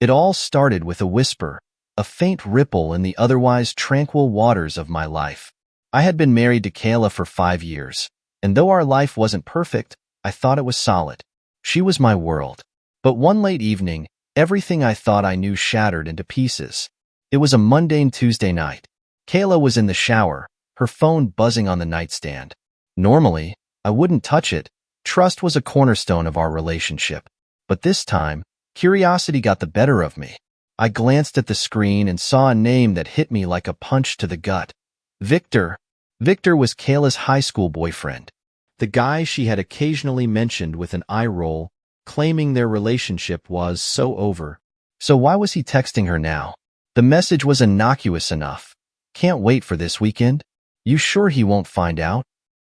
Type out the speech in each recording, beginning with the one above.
It all started with a whisper, a faint ripple in the otherwise tranquil waters of my life. I had been married to Kayla for 5 years, and though our life wasn't perfect, I thought it was solid. She was my world. But one late evening, everything I thought I knew shattered into pieces. It was a mundane Tuesday night. Kayla was in the shower, her phone buzzing on the nightstand. Normally, I wouldn't touch it. Trust was a cornerstone of our relationship. But this time, curiosity got the better of me. I glanced at the screen and saw a name that hit me like a punch to the gut. Victor. Victor was Kayla's high school boyfriend. The guy she had occasionally mentioned with an eye roll, claiming their relationship was so over. So why was he texting her now? The message was innocuous enough. Can't wait for this weekend? You sure he won't find out?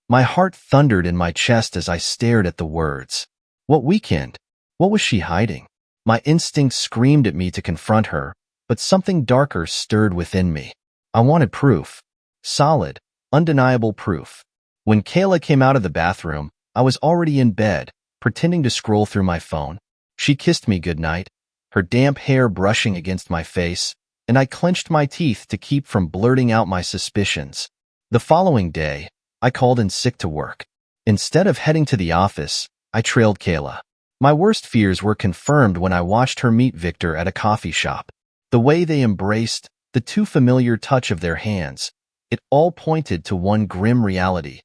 My heart thundered in my chest as I stared at the words. What weekend? What was she hiding? My instincts screamed at me to confront her, but something darker stirred within me. I wanted proof. Solid, undeniable proof. When Kayla came out of the bathroom, I was already in bed, pretending to scroll through my phone. She kissed me goodnight, her damp hair brushing against my face, and I clenched my teeth to keep from blurting out my suspicions. The following day, I called in sick to work. Instead of heading to the office, I trailed Kayla. My worst fears were confirmed when I watched her meet Victor at a coffee shop. The way they embraced, the too familiar touch of their hands, it all pointed to one grim reality.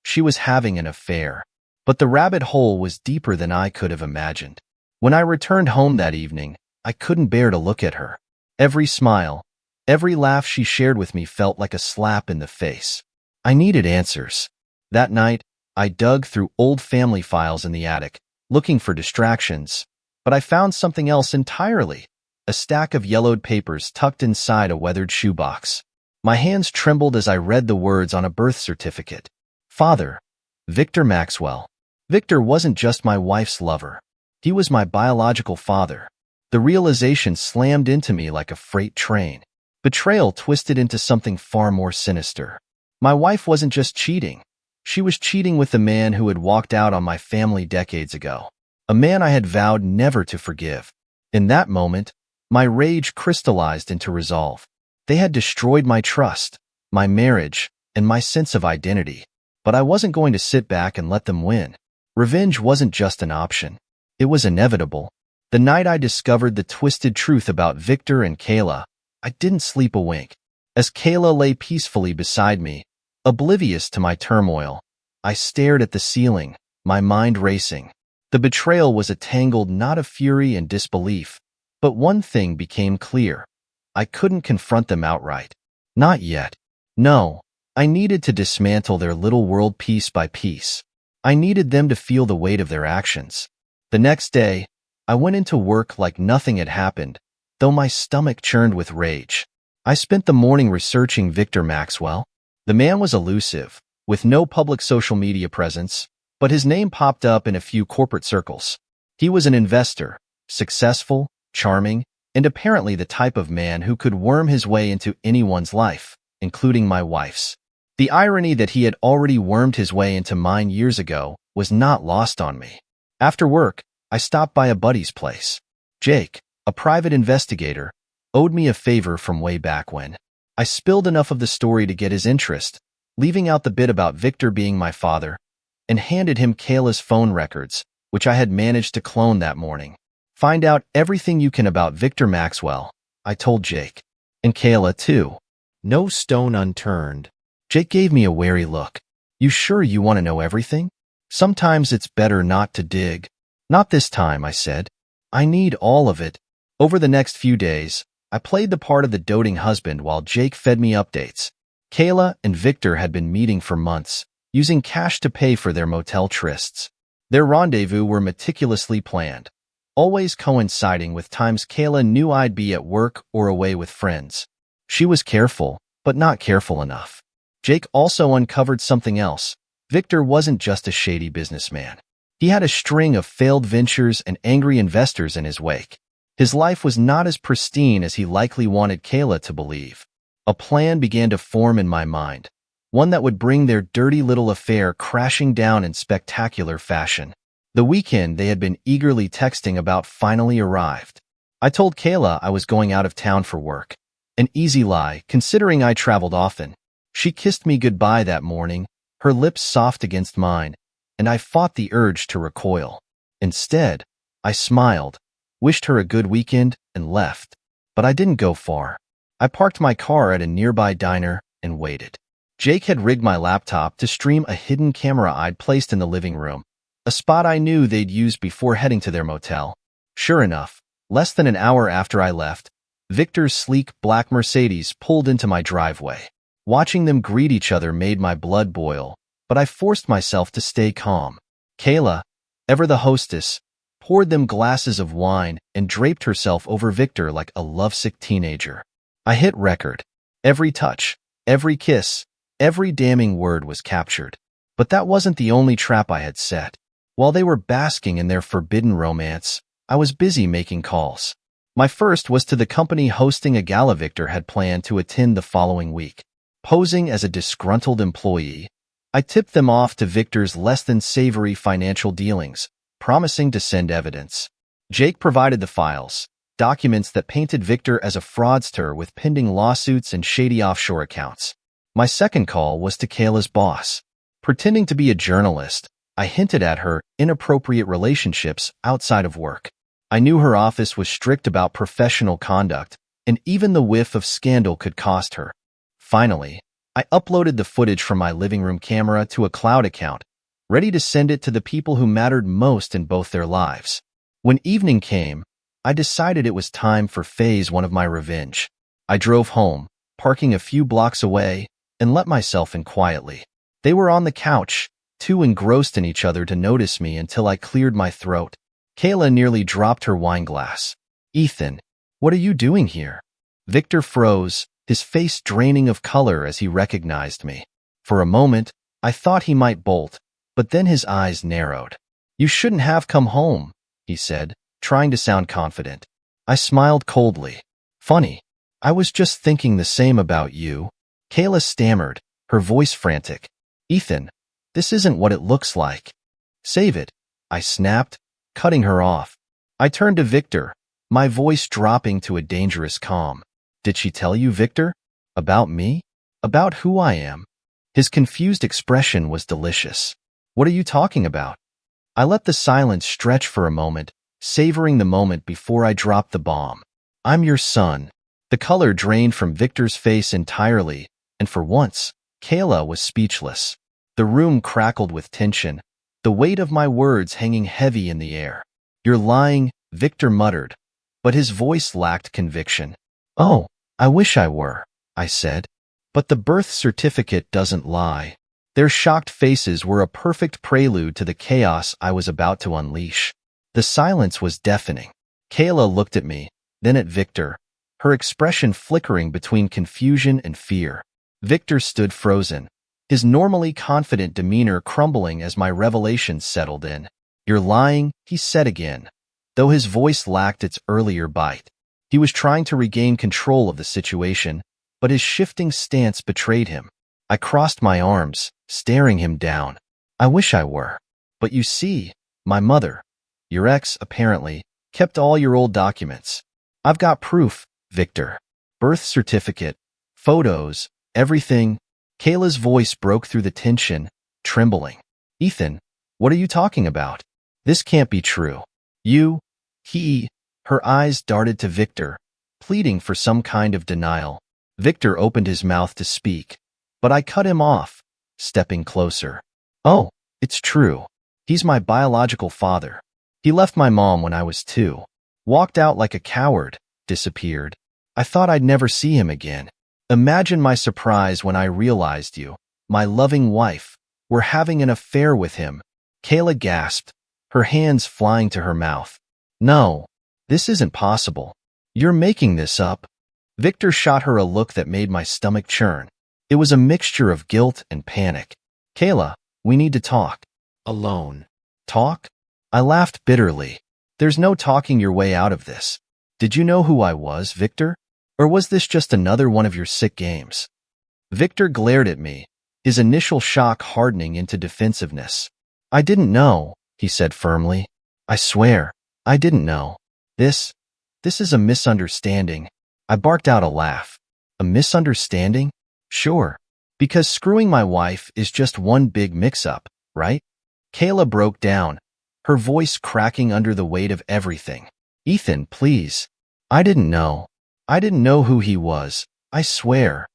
She was having an affair. But the rabbit hole was deeper than I could have imagined. When I returned home that evening, I couldn't bear to look at her. Every smile, every laugh she shared with me felt like a slap in the face. I needed answers. That night, I dug through old family files in the attic, looking for distractions, but I found something else entirely. A stack of yellowed papers tucked inside a weathered shoebox. My hands trembled as I read the words on a birth certificate. Father, Victor Maxwell. Victor wasn't just my wife's lover. He was my biological father. The realization slammed into me like a freight train. Betrayal twisted into something far more sinister. My wife wasn't just cheating. She was cheating with the man who had walked out on my family decades ago. A man I had vowed never to forgive. In that moment, my rage crystallized into resolve. They had destroyed my trust, my marriage, and my sense of identity. But I wasn't going to sit back and let them win. Revenge wasn't just an option. It was inevitable. The night I discovered the twisted truth about Victor and Kayla, I didn't sleep a wink. As Kayla lay peacefully beside me, oblivious to my turmoil, I stared at the ceiling, my mind racing. The betrayal was a tangled knot of fury and disbelief. But one thing became clear. I couldn't confront them outright. Not yet. No, I needed to dismantle their little world piece by piece. I needed them to feel the weight of their actions. The next day, I went into work like nothing had happened, though my stomach churned with rage. I spent the morning researching Victor Maxwell. The man was elusive, with no public social media presence, but his name popped up in a few corporate circles. He was an investor, successful, charming, and apparently the type of man who could worm his way into anyone's life, including my wife's. The irony that he had already wormed his way into mine years ago was not lost on me. After work, I stopped by a buddy's place. Jake, a private investigator, owed me a favor from way back when. I spilled enough of the story to get his interest, leaving out the bit about Victor being my father, and handed him Kayla's phone records, which I had managed to clone that morning. Find out everything you can about Victor Maxwell, I told Jake. And Kayla, too. No stone unturned. Jake gave me a wary look. You sure you want to know everything? Sometimes it's better not to dig. Not this time, I said. I need all of it. Over the next few days, I played the part of the doting husband while Jake fed me updates. Kayla and Victor had been meeting for months, using cash to pay for their motel trysts. Their rendezvous were meticulously planned, always coinciding with times Kayla knew I'd be at work or away with friends. She was careful, but not careful enough. Jake also uncovered something else. Victor wasn't just a shady businessman. He had a string of failed ventures and angry investors in his wake. His life was not as pristine as he likely wanted Kayla to believe. A plan began to form in my mind, one that would bring their dirty little affair crashing down in spectacular fashion. The weekend they had been eagerly texting about finally arrived. I told Kayla I was going out of town for work. An easy lie, considering I traveled often. She kissed me goodbye that morning, her lips soft against mine, and I fought the urge to recoil. Instead, I smiled, wished her a good weekend, and left. But I didn't go far. I parked my car at a nearby diner and waited. Jake had rigged my laptop to stream a hidden camera I'd placed in the living room, a spot I knew they'd used before heading to their motel. Sure enough, less than an hour after I left, Victor's sleek black Mercedes pulled into my driveway. Watching them greet each other made my blood boil, but I forced myself to stay calm. Kayla, ever the hostess, poured them glasses of wine and draped herself over Victor like a lovesick teenager. I hit record. Every touch, every kiss, every damning word was captured. But that wasn't the only trap I had set. While they were basking in their forbidden romance, I was busy making calls. My first was to the company hosting a gala Victor had planned to attend the following week. Posing as a disgruntled employee, I tipped them off to Victor's less-than-savory financial dealings, promising to send evidence. Jake provided the files, documents that painted Victor as a fraudster with pending lawsuits and shady offshore accounts. My second call was to Kayla's boss. Pretending to be a journalist, I hinted at her inappropriate relationships outside of work. I knew her office was strict about professional conduct, and even the whiff of scandal could cost her. Finally, I uploaded the footage from my living room camera to a cloud account, ready to send it to the people who mattered most in both their lives. When evening came, I decided it was time for phase one of my revenge. I drove home, parking a few blocks away, and let myself in quietly. They were on the couch, too engrossed in each other to notice me until I cleared my throat. Kayla nearly dropped her wine glass. "Ethan, what are you doing here?" Victor froze, his face draining of color as he recognized me. For a moment, I thought he might bolt, but then his eyes narrowed. "You shouldn't have come home," he said, trying to sound confident. I smiled coldly. "Funny. I was just thinking the same about you." Kayla stammered, her voice frantic. "Ethan, this isn't what it looks like." "Save it," I snapped, cutting her off. I turned to Victor, my voice dropping to a dangerous calm. "Did she tell you, Victor? About me? About who I am?" His confused expression was delicious. "What are you talking about?" I let the silence stretch for a moment, savoring the moment before I dropped the bomb. "I'm your son." The color drained from Victor's face entirely, and for once, Kayla was speechless. The room crackled with tension, the weight of my words hanging heavy in the air. "You're lying," Victor muttered, but his voice lacked conviction. "Oh, I wish I were," I said. "But the birth certificate doesn't lie." Their shocked faces were a perfect prelude to the chaos I was about to unleash. The silence was deafening. Kayla looked at me, then at Victor, her expression flickering between confusion and fear. Victor stood frozen, his normally confident demeanor crumbling as my revelations settled in. "You're lying," he said again, though his voice lacked its earlier bite. He was trying to regain control of the situation, but his shifting stance betrayed him. I crossed my arms, staring him down. "I wish I were. But you see, my mother, your ex, apparently, kept all your old documents. I've got proof, Victor. Birth certificate, photos, everything." Kayla's voice broke through the tension, trembling. "Ethan, what are you talking about? This can't be true. He..." Her eyes darted to Victor, pleading for some kind of denial. Victor opened his mouth to speak, but I cut him off, stepping closer. "Oh, it's true. He's my biological father. He left my mom when I was 2, walked out like a coward, disappeared. I thought I'd never see him again. Imagine my surprise when I realized you, my loving wife, were having an affair with him." Kayla gasped, her hands flying to her mouth. "No, this isn't possible. You're making this up." Victor shot her a look that made my stomach churn. It was a mixture of guilt and panic. "Kayla, we need to talk." "Alone." "Talk?" I laughed bitterly. "There's no talking your way out of this. Did you know who I was, Victor? Or was this just another one of your sick games?" Victor glared at me, his initial shock hardening into defensiveness. "I didn't know," he said firmly. "I swear, I didn't know. This This is a misunderstanding. I barked out a laugh. A misunderstanding? Sure. Because screwing my wife is just one big mix-up, right? Kayla broke down, her voice cracking under the weight of everything. Ethan, please. I didn't know. I didn't know who he was. I swear.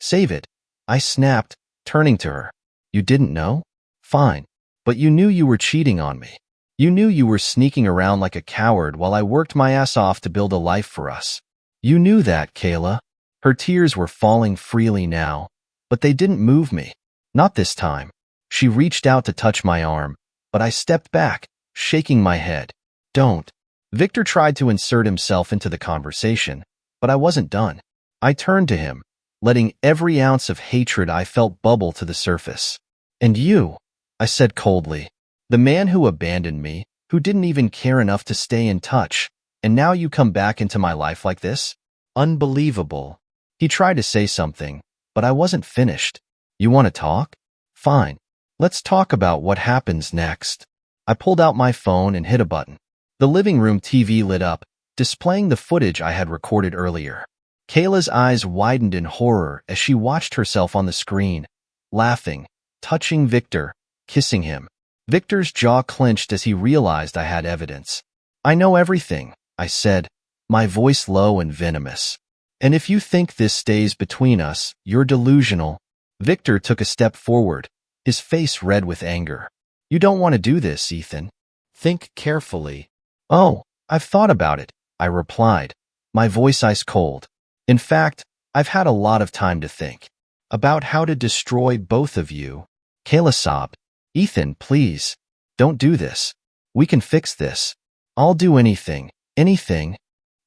Save it. I snapped, turning to her. You didn't know? Fine. But you knew you were cheating on me. You knew you were sneaking around like a coward while I worked my ass off to build a life for us. You knew that, Kayla. Her tears were falling freely now, but they didn't move me. Not this time. She reached out to touch my arm, but I stepped back, shaking my head. Don't. Victor tried to insert himself into the conversation, but I wasn't done. I turned to him, letting every ounce of hatred I felt bubble to the surface. And you, I said coldly, the man who abandoned me, who didn't even care enough to stay in touch, and now you come back into my life like this? Unbelievable. He tried to say something, but I wasn't finished. You want to talk? Fine. Let's talk about what happens next. I pulled out my phone and hit a button. The living room TV lit up, displaying the footage I had recorded earlier. Kayla's eyes widened in horror as she watched herself on the screen, laughing, touching Victor, kissing him. Victor's jaw clenched as he realized I had evidence. I know everything, I said, my voice low and venomous. And if you think this stays between us, you're delusional. Victor took a step forward, his face red with anger. You don't want to do this, Ethan. Think carefully. Oh, I've thought about it, I replied, my voice ice cold. In fact, I've had a lot of time to think about how to destroy both of you. Kayla sobbed. Ethan, please, don't do this. We can fix this. I'll do anything. Anything?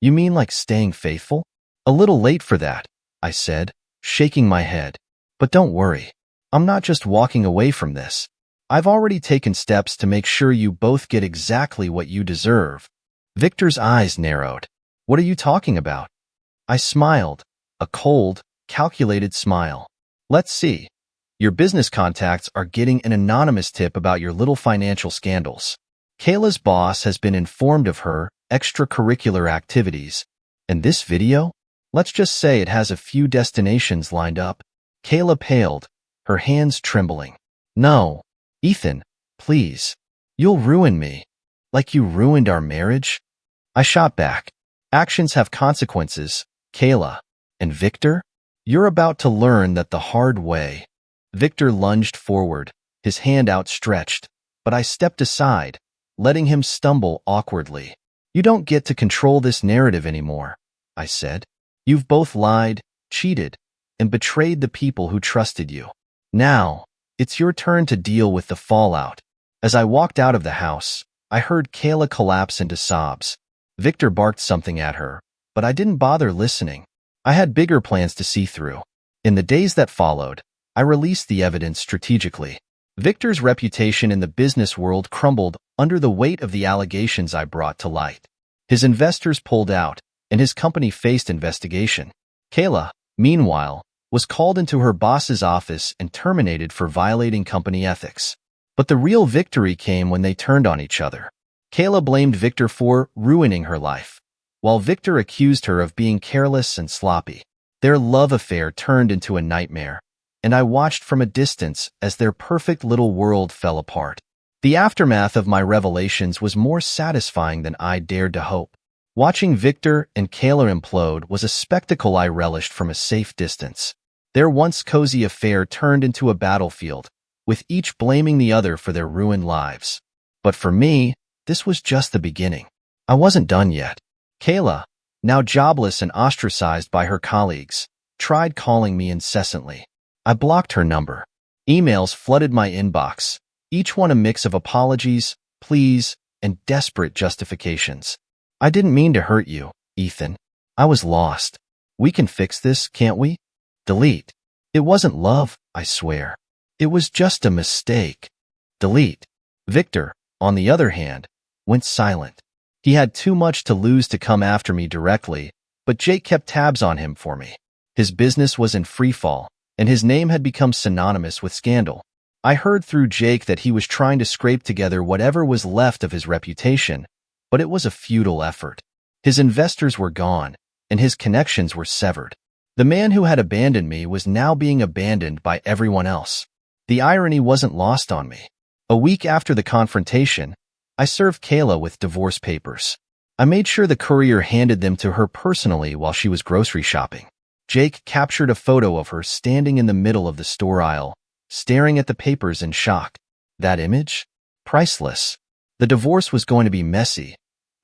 You mean like staying faithful? A little late for that, I said, shaking my head. But don't worry. I'm not just walking away from this. I've already taken steps to make sure you both get exactly what you deserve. Victor's eyes narrowed. What are you talking about? I smiled, a cold, calculated smile. Let's see. Your business contacts are getting an anonymous tip about your little financial scandals. Kayla's boss has been informed of her extracurricular activities. And this video? Let's just say it has a few destinations lined up. Kayla paled, her hands trembling. No, Ethan, please. You'll ruin me. Like you ruined our marriage? I shot back. Actions have consequences, Kayla. And Victor? You're about to learn that the hard way. Victor lunged forward, his hand outstretched, but I stepped aside, letting him stumble awkwardly. You don't get to control this narrative anymore, I said. You've both lied, cheated, and betrayed the people who trusted you. Now, it's your turn to deal with the fallout. As I walked out of the house, I heard Kayla collapse into sobs. Victor barked something at her, but I didn't bother listening. I had bigger plans to see through. In the days that followed, I released the evidence strategically. Victor's reputation in the business world crumbled under the weight of the allegations I brought to light. His investors pulled out, and his company faced investigation. Kayla, meanwhile, was called into her boss's office and terminated for violating company ethics. But the real victory came when they turned on each other. Kayla blamed Victor for ruining her life, while Victor accused her of being careless and sloppy. Their love affair turned into a nightmare, and I watched from a distance as their perfect little world fell apart. The aftermath of my revelations was more satisfying than I dared to hope. Watching Victor and Kayla implode was a spectacle I relished from a safe distance. Their once cozy affair turned into a battlefield, with each blaming the other for their ruined lives. But for me, this was just the beginning. I wasn't done yet. Kayla, now jobless and ostracized by her colleagues, tried calling me incessantly. I blocked her number. Emails flooded my inbox, each one a mix of apologies, pleas, and desperate justifications. I didn't mean to hurt you, Ethan. I was lost. We can fix this, can't we? Delete. It wasn't love, I swear. It was just a mistake. Delete. Victor, on the other hand, went silent. He had too much to lose to come after me directly, but Jake kept tabs on him for me. His business was in freefall, and his name had become synonymous with scandal. I heard through Jake that he was trying to scrape together whatever was left of his reputation, but it was a futile effort. His investors were gone, and his connections were severed. The man who had abandoned me was now being abandoned by everyone else. The irony wasn't lost on me. A week after the confrontation, I served Kayla with divorce papers. I made sure the courier handed them to her personally while she was grocery shopping. Jake captured a photo of her standing in the middle of the store aisle, staring at the papers in shock. That image? Priceless. The divorce was going to be messy.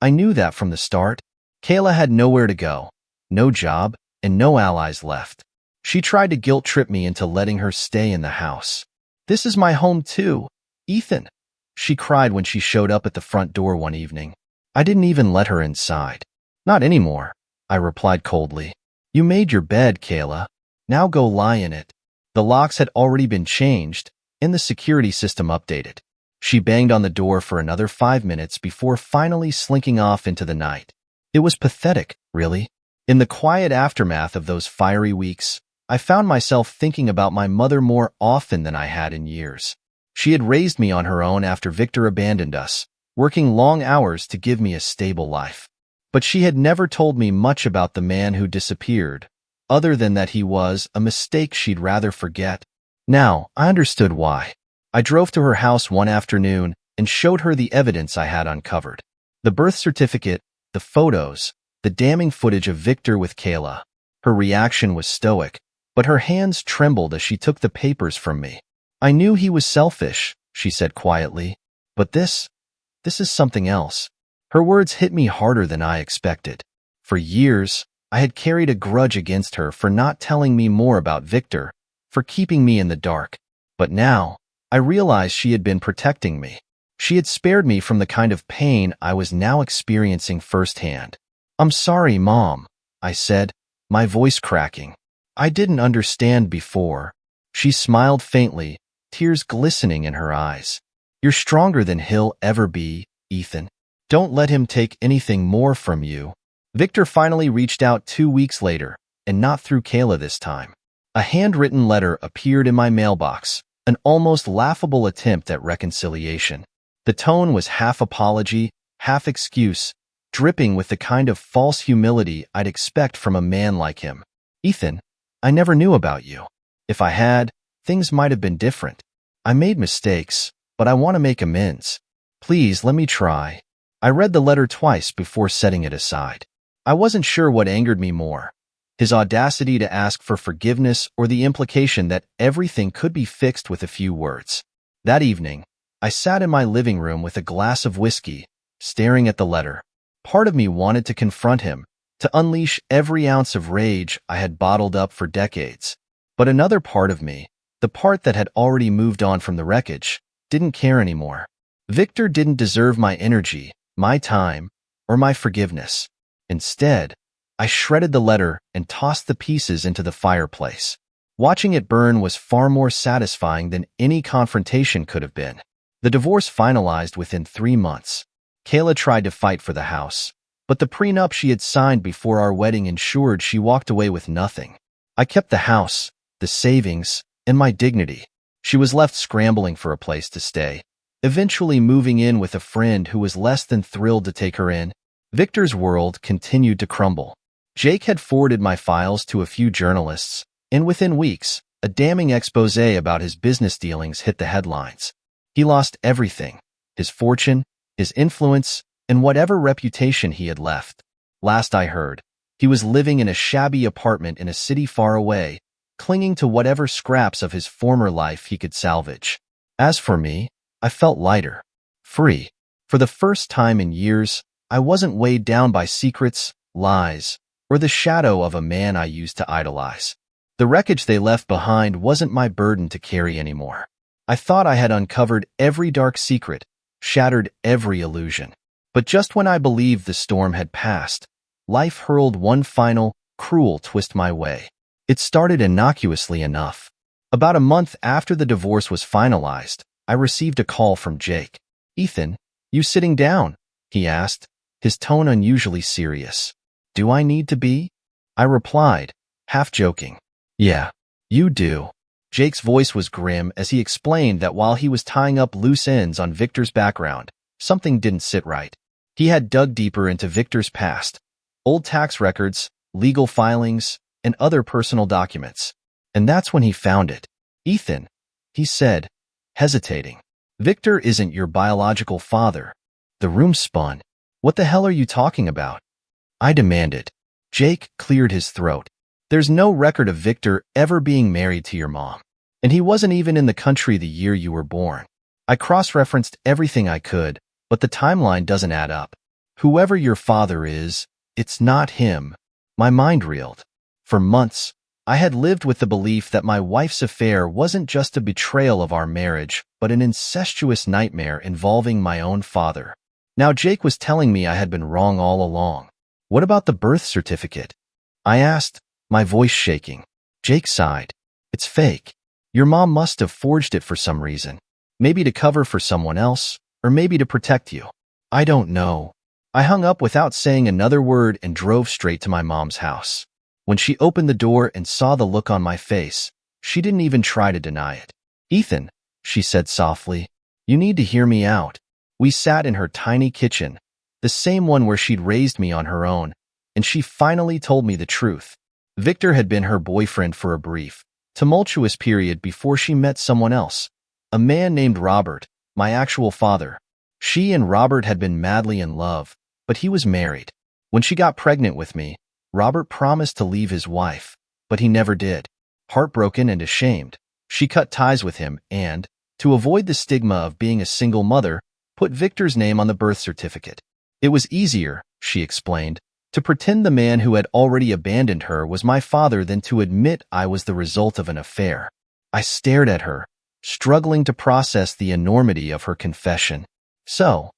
I knew that from the start. Kayla had nowhere to go, no job, and no allies left. She tried to guilt-trip me into letting her stay in the house. "This is my home too, Ethan," she cried when she showed up at the front door one evening. I didn't even let her inside. "Not anymore," I replied coldly. "You made your bed, Kayla. Now go lie in it." The locks had already been changed and the security system updated. She banged on the door for another 5 minutes before finally slinking off into the night. It was pathetic, really. In the quiet aftermath of those fiery weeks, I found myself thinking about my mother more often than I had in years. She had raised me on her own after Victor abandoned us, working long hours to give me a stable life. But she had never told me much about the man who disappeared, other than that he was a mistake she'd rather forget. Now, I understood why. I drove to her house one afternoon and showed her the evidence I had uncovered. The birth certificate, the photos, the damning footage of Victor with Kayla. Her reaction was stoic, but her hands trembled as she took the papers from me. "I knew he was selfish," she said quietly, "but this is something else." Her words hit me harder than I expected. For years, I had carried a grudge against her for not telling me more about Victor, for keeping me in the dark. But now, I realized she had been protecting me. She had spared me from the kind of pain I was now experiencing firsthand. "I'm sorry, Mom," I said, my voice cracking. "I didn't understand before." She smiled faintly, tears glistening in her eyes. "You're stronger than he'll ever be, Ethan. Don't let him take anything more from you." Victor finally reached out 2 weeks later, and not through Kayla this time. A handwritten letter appeared in my mailbox, an almost laughable attempt at reconciliation. The tone was half apology, half excuse, dripping with the kind of false humility I'd expect from a man like him. "Ethan, I never knew about you. If I had, things might have been different. I made mistakes, but I want to make amends. Please let me try." I read the letter twice before setting it aside. I wasn't sure what angered me more, his audacity to ask for forgiveness or the implication that everything could be fixed with a few words. That evening, I sat in my living room with a glass of whiskey, staring at the letter. Part of me wanted to confront him, to unleash every ounce of rage I had bottled up for decades. But another part of me, the part that had already moved on from the wreckage, didn't care anymore. Victor didn't deserve my energy, my time, or my forgiveness. Instead, I shredded the letter and tossed the pieces into the fireplace. Watching it burn was far more satisfying than any confrontation could have been. The divorce finalized within 3 months. Kayla tried to fight for the house, but the prenup she had signed before our wedding ensured she walked away with nothing. I kept the house, the savings, and my dignity. She was left scrambling for a place to stay, eventually moving in with a friend who was less than thrilled to take her in. Victor's world continued to crumble. Jake had forwarded my files to a few journalists, and within weeks, a damning expose about his business dealings hit the headlines. He lost everything: his fortune, his influence, and whatever reputation he had left. Last I heard, he was living in a shabby apartment in a city far away, clinging to whatever scraps of his former life he could salvage. As for me, I felt lighter, free. For the first time in years, I wasn't weighed down by secrets, lies, or the shadow of a man I used to idolize. The wreckage they left behind wasn't my burden to carry anymore. I thought I had uncovered every dark secret, shattered every illusion. But just when I believed the storm had passed, life hurled one final, cruel twist my way. It started innocuously enough. About a month after the divorce was finalized, I received a call from Jake. "Ethan, you sitting down?" he asked, his tone unusually serious. "Do I need to be?" I replied, half joking. "Yeah, you do." Jake's voice was grim as he explained that while he was tying up loose ends on Victor's background, something didn't sit right. He had dug deeper into Victor's past, old tax records, legal filings, and other personal documents. And that's when he found it. Ethan, he said, hesitating. Victor isn't your biological father. The room spun. What the hell are you talking about? I demanded. Jake cleared his throat. There's no record of Victor ever being married to your mom. And he wasn't even in the country the year you were born. I cross-referenced everything I could, but the timeline doesn't add up. Whoever your father is, it's not him. My mind reeled. For months, I had lived with the belief that my wife's affair wasn't just a betrayal of our marriage, but an incestuous nightmare involving my own father. Now Jake was telling me I had been wrong all along. What about the birth certificate? I asked, my voice shaking. Jake sighed. It's fake. Your mom must have forged it for some reason. Maybe to cover for someone else, or maybe to protect you. I don't know. I hung up without saying another word and drove straight to my mom's house. When she opened the door and saw the look on my face, she didn't even try to deny it. Ethan, she said softly, you need to hear me out. We sat in her tiny kitchen, the same one where she'd raised me on her own, and she finally told me the truth. Victor had been her boyfriend for a brief, tumultuous period before she met someone else, a man named Robert, my actual father. She and Robert had been madly in love, but he was married. When she got pregnant with me, Robert promised to leave his wife, but he never did. Heartbroken and ashamed, she cut ties with him and, to avoid the stigma of being a single mother, put Victor's name on the birth certificate. It was easier, she explained, to pretend the man who had already abandoned her was my father than to admit I was the result of an affair. I stared at her, struggling to process the enormity of her confession. So,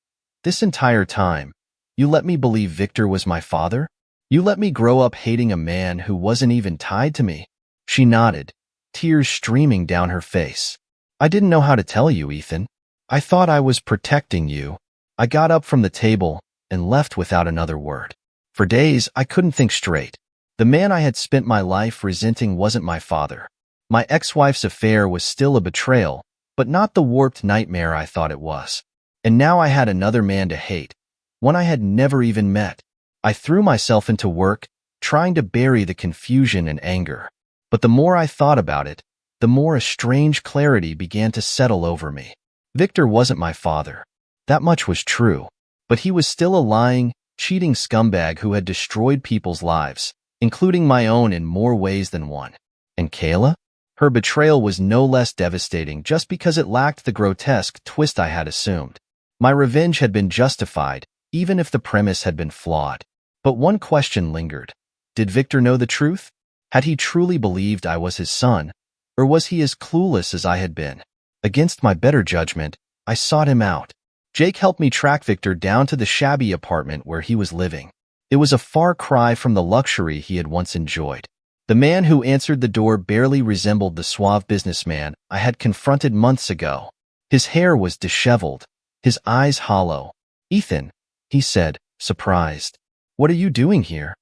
this entire time, you let me believe Victor was my father? You let me grow up hating a man who wasn't even tied to me? She nodded, tears streaming down her face. I didn't know how to tell you, Ethan. I thought I was protecting you. I got up from the table and left without another word. For days, I couldn't think straight. The man I had spent my life resenting wasn't my father. My ex-wife's affair was still a betrayal, but not the warped nightmare I thought it was. And now I had another man to hate, one I had never even met. I threw myself into work, trying to bury the confusion and anger. But the more I thought about it, the more a strange clarity began to settle over me. Victor wasn't my father. That much was true. But he was still a lying, cheating scumbag who had destroyed people's lives, including my own in more ways than one. And Kayla? Her betrayal was no less devastating just because it lacked the grotesque twist I had assumed. My revenge had been justified, even if the premise had been flawed. But one question lingered. Did Victor know the truth? Had he truly believed I was his son? Or was he as clueless as I had been? Against my better judgment, I sought him out. Jake helped me track Victor down to the shabby apartment where he was living. It was a far cry from the luxury he had once enjoyed. The man who answered the door barely resembled the suave businessman I had confronted months ago. His hair was disheveled, his eyes hollow. Ethan, he said, surprised. What are you doing here?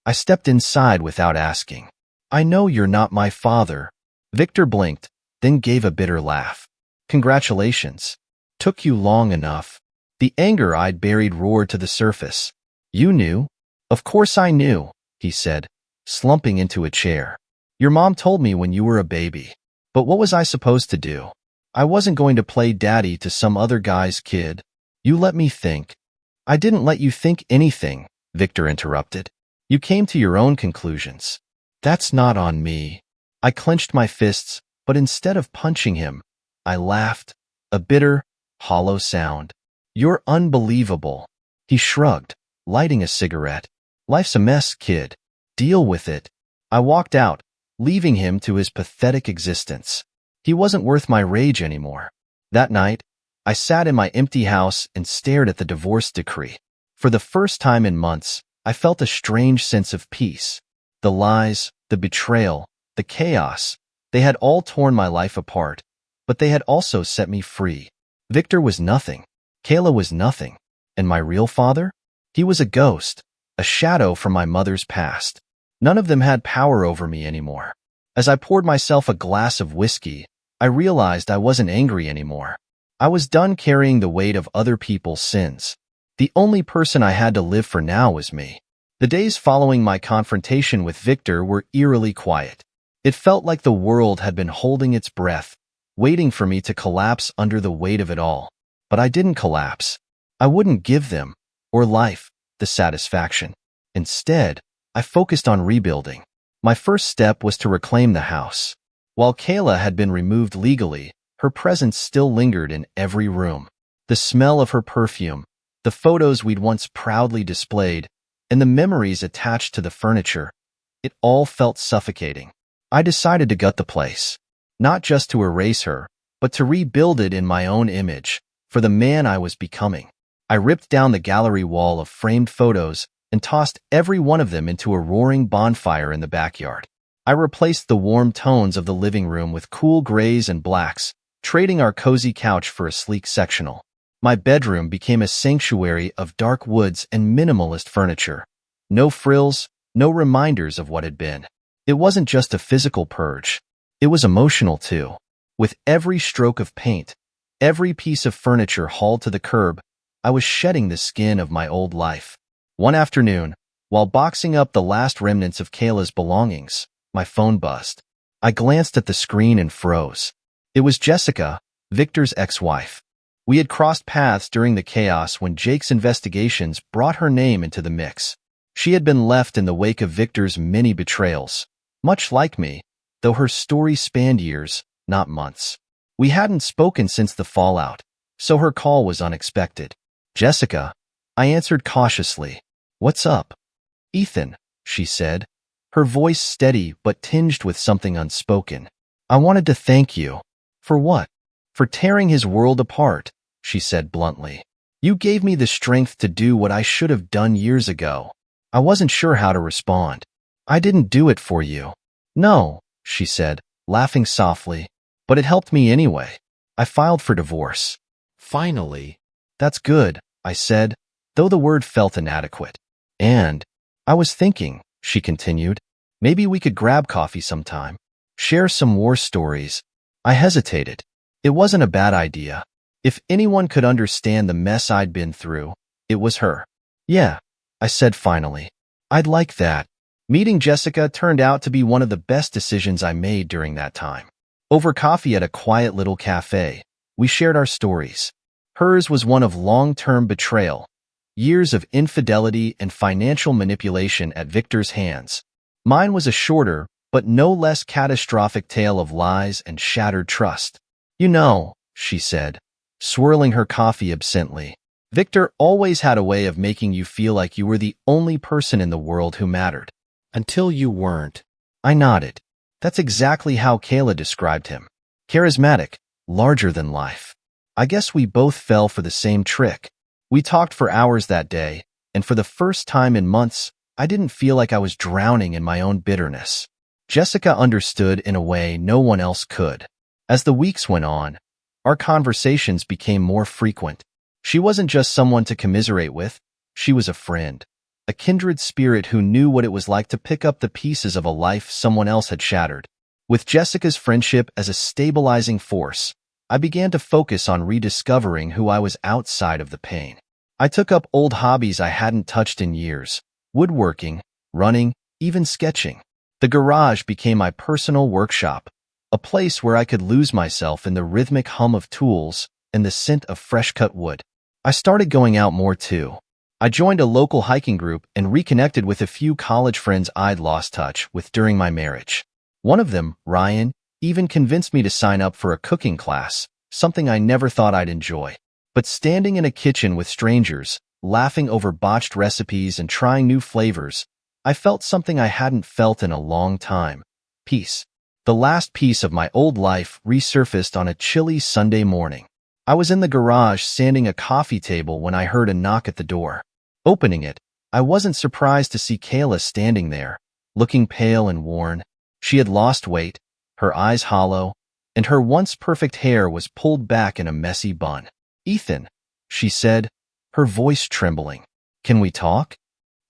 I stepped inside without asking. I know you're not my father. Victor blinked, then gave a bitter laugh. Congratulations. Took you long enough. The anger I'd buried roared to the surface. You knew? Of course I knew, he said, slumping into a chair. Your mom told me when you were a baby. But what was I supposed to do? I wasn't going to play daddy to some other guy's kid. You let me think. I didn't let you think anything, Victor interrupted. You came to your own conclusions. That's not on me. I clenched my fists, but instead of punching him, I laughed, a bitter, hollow sound. You're unbelievable. He shrugged, lighting a cigarette. Life's a mess, kid. Deal with it. I walked out, leaving him to his pathetic existence. He wasn't worth my rage anymore. That night, I sat in my empty house and stared at the divorce decree. For the first time in months, I felt a strange sense of peace. The lies, the betrayal, the chaos, they had all torn my life apart, but they had also set me free. Victor was nothing. Kayla was nothing. And my real father? He was a ghost, a shadow from my mother's past. None of them had power over me anymore. As I poured myself a glass of whiskey, I realized I wasn't angry anymore. I was done carrying the weight of other people's sins. The only person I had to live for now was me. The days following my confrontation with Victor were eerily quiet. It felt like the world had been holding its breath, waiting for me to collapse under the weight of it all. But I didn't collapse. I wouldn't give them, or life, the satisfaction. Instead, I focused on rebuilding. My first step was to reclaim the house. While Kayla had been removed legally, her presence still lingered in every room. The smell of her perfume, the photos we'd once proudly displayed, and the memories attached to the furniture, it all felt suffocating. I decided to gut the place, not just to erase her, but to rebuild it in my own image, for the man I was becoming. I ripped down the gallery wall of framed photos and tossed every one of them into a roaring bonfire in the backyard. I replaced the warm tones of the living room with cool grays and blacks, trading our cozy couch for a sleek sectional. My bedroom became a sanctuary of dark woods and minimalist furniture. No frills, no reminders of what had been. It wasn't just a physical purge. It was emotional too. With every stroke of paint, every piece of furniture hauled to the curb, I was shedding the skin of my old life. One afternoon, while boxing up the last remnants of Kayla's belongings, my phone buzzed. I glanced at the screen and froze. It was Jessica, Victor's ex-wife. We had crossed paths during the chaos when Jake's investigations brought her name into the mix. She had been left in the wake of Victor's many betrayals. Much like me, though her story spanned years, not months. We hadn't spoken since the fallout, so her call was unexpected. "Jessica," I answered cautiously. "What's up?" "Ethan," she said, her voice steady but tinged with something unspoken. "I wanted to thank you." "For what?" "For tearing his world apart," she said bluntly. "You gave me the strength to do what I should have done years ago." I wasn't sure how to respond. "I didn't do it for you." "No," she said, laughing softly, "but it helped me anyway. I filed for divorce." "Finally." "That's good," I said, though the word felt inadequate. "And I was thinking," she continued, "maybe we could grab coffee sometime, share some war stories." I hesitated. It wasn't a bad idea. If anyone could understand the mess I'd been through, it was her. "Yeah," I said finally. "I'd like that." Meeting Jessica turned out to be one of the best decisions I made during that time. Over coffee at a quiet little cafe, we shared our stories. Hers was one of long-term betrayal, years of infidelity and financial manipulation at Victor's hands. Mine was a shorter, but no less catastrophic tale of lies and shattered trust. "You know," she said, swirling her coffee absently, "Victor always had a way of making you feel like you were the only person in the world who mattered. Until you weren't." I nodded. That's exactly how Kayla described him. Charismatic, larger than life. I guess we both fell for the same trick. We talked for hours that day, and for the first time in months, I didn't feel like I was drowning in my own bitterness. Jessica understood in a way no one else could. As the weeks went on, our conversations became more frequent. She wasn't just someone to commiserate with, she was a friend. A kindred spirit who knew what it was like to pick up the pieces of a life someone else had shattered. With Jessica's friendship as a stabilizing force, I began to focus on rediscovering who I was outside of the pain. I took up old hobbies I hadn't touched in years: woodworking, running, even sketching. The garage became my personal workshop, a place where I could lose myself in the rhythmic hum of tools and the scent of fresh-cut wood. I started going out more too. I joined a local hiking group and reconnected with a few college friends I'd lost touch with during my marriage. One of them, Ryan, even convinced me to sign up for a cooking class, something I never thought I'd enjoy. But standing in a kitchen with strangers, laughing over botched recipes and trying new flavors, I felt something I hadn't felt in a long time: peace. The last piece of my old life resurfaced on a chilly Sunday morning. I was in the garage sanding a coffee table when I heard a knock at the door. Opening it, I wasn't surprised to see Kayla standing there, looking pale and worn. She had lost weight, her eyes hollow, and her once perfect hair was pulled back in a messy bun. "Ethan," she said, her voice trembling. "Can we talk?"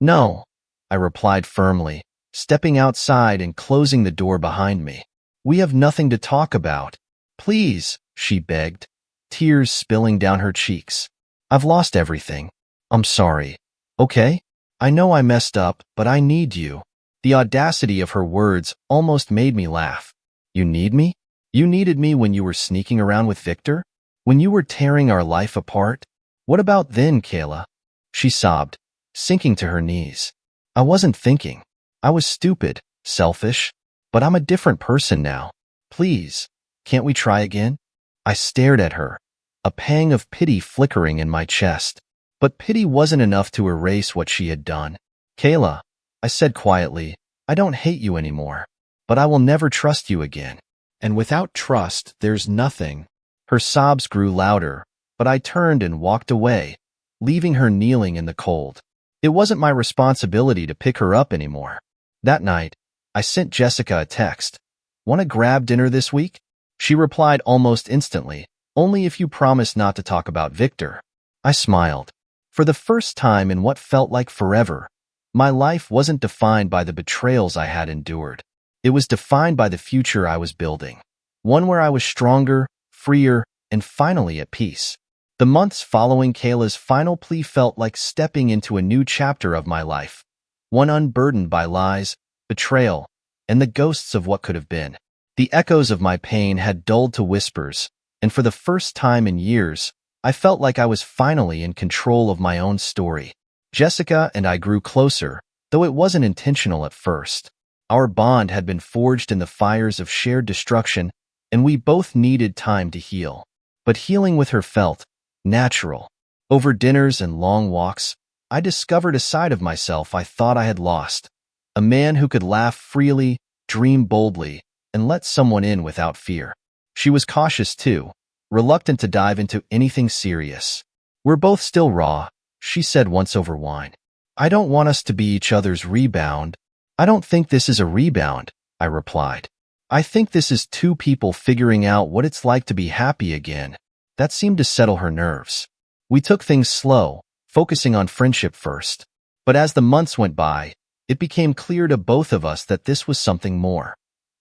"No," I replied firmly, stepping outside and closing the door behind me. "We have nothing to talk about." "Please," she begged, tears spilling down her cheeks. "I've lost everything. I'm sorry." "Okay?" I know I messed up, but I need you. The audacity of her words almost made me laugh. You need me? You needed me when you were sneaking around with Victor? When you were tearing our life apart? What about then, Kayla? She sobbed, sinking to her knees. I wasn't thinking. I was stupid, selfish, but I'm a different person now. Please, can't we try again? I stared at her, a pang of pity flickering in my chest. But pity wasn't enough to erase what she had done. Kayla, I said quietly, I don't hate you anymore, but I will never trust you again. And without trust, there's nothing. Her sobs grew louder, but I turned and walked away, leaving her kneeling in the cold. It wasn't my responsibility to pick her up anymore. That night, I sent Jessica a text. Want to grab dinner this week? She replied almost instantly, only if you promise not to talk about Victor. I smiled. For the first time in what felt like forever, my life wasn't defined by the betrayals I had endured. It was defined by the future I was building, one where I was stronger, freer, and finally at peace. The months following Kayla's final plea felt like stepping into a new chapter of my life, one unburdened by lies, betrayal, and the ghosts of what could have been. The echoes of my pain had dulled to whispers, and for the first time in years, I felt like I was finally in control of my own story. Jessica and I grew closer, though it wasn't intentional at first. Our bond had been forged in the fires of shared destruction, and we both needed time to heal. But healing with her felt natural. Over dinners and long walks, I discovered a side of myself I thought I had lost. A man who could laugh freely, dream boldly, and let someone in without fear. She was cautious too, reluctant to dive into anything serious. We're both still raw, she said once over wine. I don't want us to be each other's rebound. I don't think this is a rebound, I replied. I think this is two people figuring out what it's like to be happy again. That seemed to settle her nerves. We took things slow, focusing on friendship first. But as the months went by, it became clear to both of us that this was something more.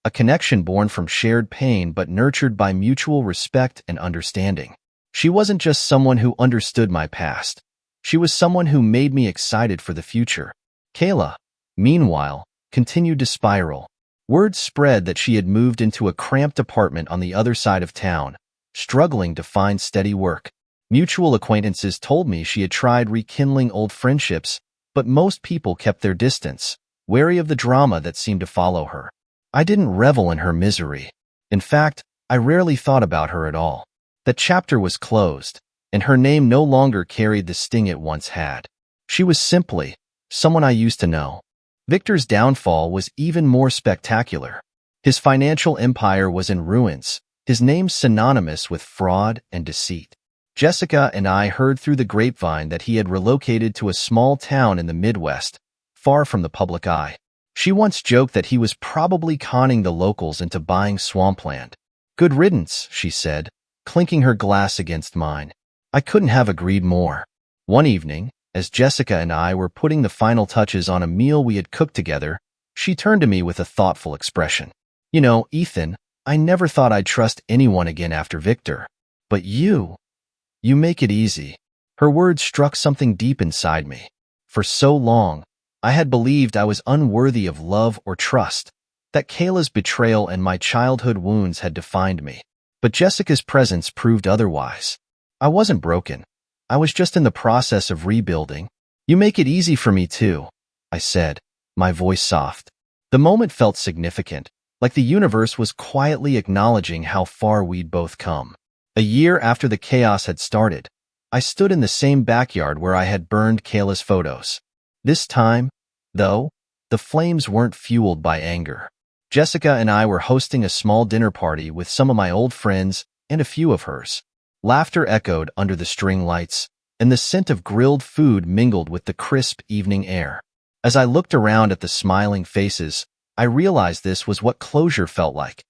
A connection born from shared pain but nurtured by mutual respect and understanding. She wasn't just someone who understood my past. She was someone who made me excited for the future. Kayla, meanwhile, continued to spiral. Word spread that she had moved into a cramped apartment on the other side of town, struggling to find steady work. Mutual acquaintances told me she had tried rekindling old friendships, but most people kept their distance, wary of the drama that seemed to follow her. I didn't revel in her misery. In fact, I rarely thought about her at all. The chapter was closed, and her name no longer carried the sting it once had. She was simply someone I used to know. Victor's downfall was even more spectacular. His financial empire was in ruins, his name synonymous with fraud and deceit. Jessica and I heard through the grapevine that he had relocated to a small town in the Midwest, far from the public eye. She once joked that he was probably conning the locals into buying swampland. Good riddance, she said, clinking her glass against mine. I couldn't have agreed more. One evening, as Jessica and I were putting the final touches on a meal we had cooked together, she turned to me with a thoughtful expression. You know, Ethan, I never thought I'd trust anyone again after Victor. But you make it easy. Her words struck something deep inside me. For so long, I had believed I was unworthy of love or trust, that Kayla's betrayal and my childhood wounds had defined me. But Jessica's presence proved otherwise. I wasn't broken. I was just in the process of rebuilding. You make it easy for me too, I said, my voice soft. The moment felt significant, like the universe was quietly acknowledging how far we'd both come. A year after the chaos had started, I stood in the same backyard where I had burned Kayla's photos. This time, though, the flames weren't fueled by anger. Jessica and I were hosting a small dinner party with some of my old friends and a few of hers. Laughter echoed under the string lights, and the scent of grilled food mingled with the crisp evening air. As I looked around at the smiling faces, I realized this was what closure felt like.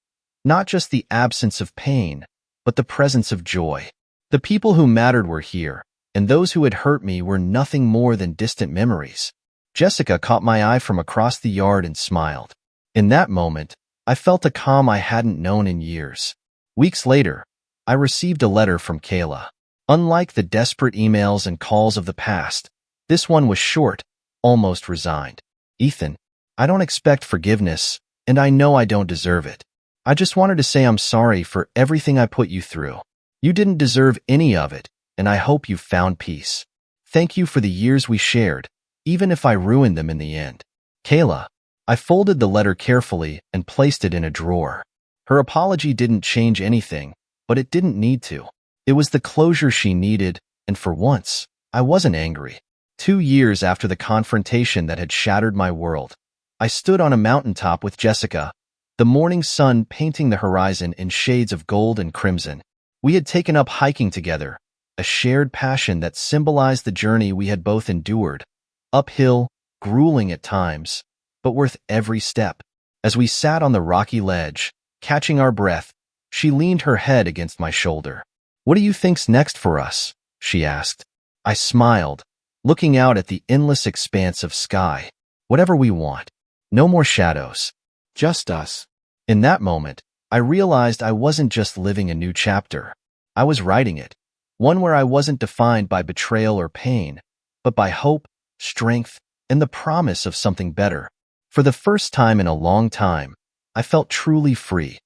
Not just the absence of pain, but the presence of joy. The people who mattered were here, and those who had hurt me were nothing more than distant memories. Jessica caught my eye from across the yard and smiled. In that moment, I felt a calm I hadn't known in years. Weeks later, I received a letter from Kayla. Unlike the desperate emails and calls of the past, this one was short, almost resigned. Ethan, I don't expect forgiveness, and I know I don't deserve it. I just wanted to say I'm sorry for everything I put you through. You didn't deserve any of it, and I hope you've found peace. Thank you for the years we shared, even if I ruined them in the end. Kayla. I folded the letter carefully and placed it in a drawer. Her apology didn't change anything, but it didn't need to. It was the closure she needed, and for once, I wasn't angry. 2 years after the confrontation that had shattered my world, I stood on a mountaintop with Jessica, the morning sun painting the horizon in shades of gold and crimson. We had taken up hiking together, a shared passion that symbolized the journey we had both endured, uphill, grueling at times, but worth every step. As we sat on the rocky ledge, catching our breath, she leaned her head against my shoulder. "What do you think's next for us?" she asked. I smiled, looking out at the endless expanse of sky. "Whatever we want. No more shadows. Just us." In that moment, I realized I wasn't just living a new chapter. I was writing it, one where I wasn't defined by betrayal or pain, but by hope, strength, and the promise of something better. For the first time in a long time, I felt truly free.